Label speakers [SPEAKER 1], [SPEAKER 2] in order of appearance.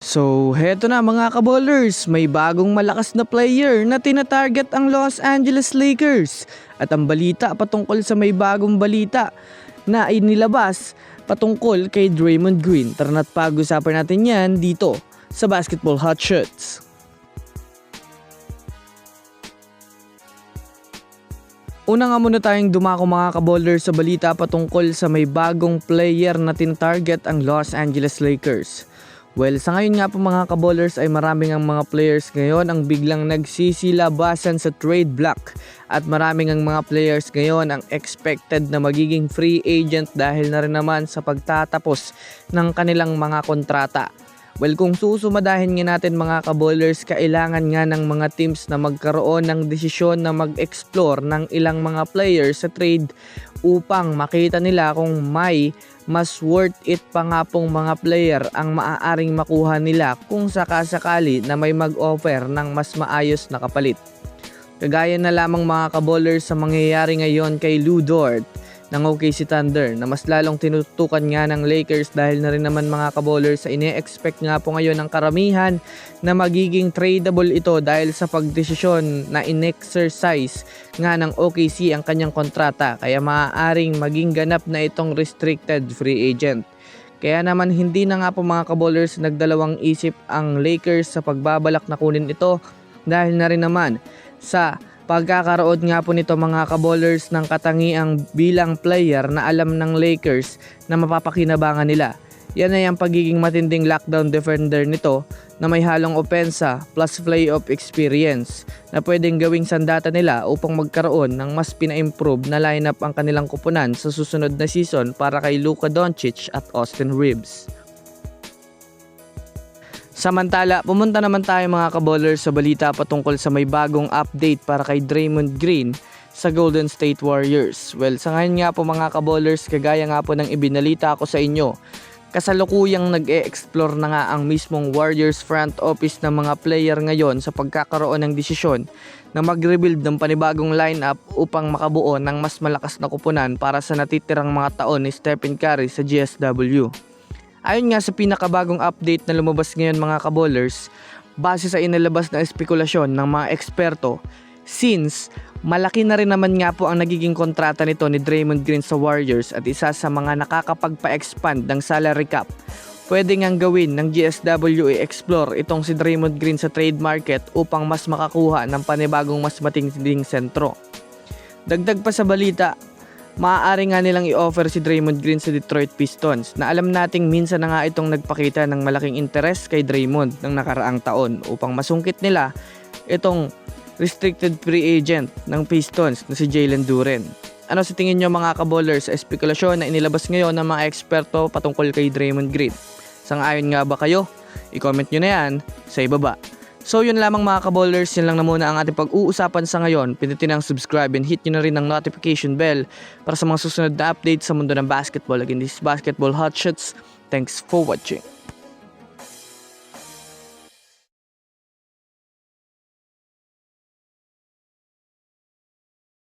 [SPEAKER 1] So, heto na mga kaballers, may bagong malakas na player na tinatarget ang Los Angeles Lakers. At ang balita patungkol sa may bagong balita na inilabas patungkol kay Draymond Green. Tara na't pag-usapan natin yan dito sa Basketball Hot Shots. Una nga muna tayong dumako mga kaballers sa balita patungkol sa may bagong player na tinatarget ang Los Angeles Lakers. Well, sa ngayon nga po mga kaballers ay maraming ang mga players ngayon ang biglang nagsisilabasan sa trade block at maraming ang mga players ngayon ang expected na magiging free agent dahil na rin naman sa pagtatapos ng kanilang mga kontrata. Well, kung susumadahin nga natin mga kaballers, kailangan nga ng mga teams na magkaroon ng desisyon na mag-explore ng ilang mga players sa trade upang makita nila kung may mas worth it pa nga pong mga player ang maaaring makuha nila kung sakasakali na may mag-offer ng mas maayos na kapalit. Kagaya na lamang mga kaballers sa mangyayari ngayon kay Lu Dort ng OKC Thunder na mas lalong tinutukan nga ng Lakers dahil na rin naman mga kaballers sa ine-expect nga po ngayon ng karamihan na magiging tradable ito dahil sa pagdesisyon na in-exercise nga ng OKC ang kanyang kontrata kaya maaaring maging ganap na itong restricted free agent. Kaya naman hindi na nga po mga kaballers nagdalawang isip ang Lakers sa pagbabalak na kunin ito dahil na rin naman sa pagkakaroon nga po nito mga kaballers ng katangiang bilang player na alam ng Lakers na mapapakinabangan nila. Yan ay ang pagiging matinding lockdown defender nito na may halong opensa plus playoff experience na pwedeng gawing sandata nila upang magkaroon ng mas pina-improve na lineup ang kanilang kupunan sa susunod na season para kay Luka Doncic at Austin Reeves. Samantala, pumunta naman tayo mga kaballers sa balita patungkol sa may bagong update para kay Draymond Green sa Golden State Warriors. Well, sa ngayon nga po mga kaballers, kagaya nga po ng ibinalita ko sa inyo, kasalukuyang nag-e-explore na nga ang mismong Warriors front office ng mga player ngayon sa pagkakaroon ng desisyon na mag-rebuild ng panibagong lineup upang makabuo ng mas malakas na kupunan para sa natitirang mga taon ni Stephen Curry sa GSW. Ayon nga sa pinakabagong update na lumabas ngayon mga kaballers, base sa inilabas na espekulasyon ng mga eksperto, since malaki na rin naman nga po ang nagiging kontrata nito ni Draymond Green sa Warriors at isa sa mga nakakapagpa-expand ng salary cap, pwede ngang gawin ng GSW i-explore itong si Draymond Green sa trade market upang mas makakuha ng panibagong mas matinding sentro. Dagdag pa sa balita, maaari nga nilang i-offer si Draymond Green sa Detroit Pistons na alam nating minsan na nga itong nagpakita ng malaking interes kay Draymond ng nakaraang taon upang masungkit nila itong restricted free agent ng Pistons na si Jalen Duren. Ano sa tingin nyo mga kaballers sa espekulasyon na inilabas ngayon ng mga eksperto patungkol kay Draymond Green? Sang-ayon nga ba kayo? I-comment nyo na yan sa ibaba. So yun lamang mga kaballers, yun lang na muna ang ating pag-uusapan sa ngayon. Pindutin ang subscribe and hit nyo na rin ang notification bell para sa mga susunod na updates sa mundo ng basketball. Again, this is Basketball Hot Shots. Thanks for watching.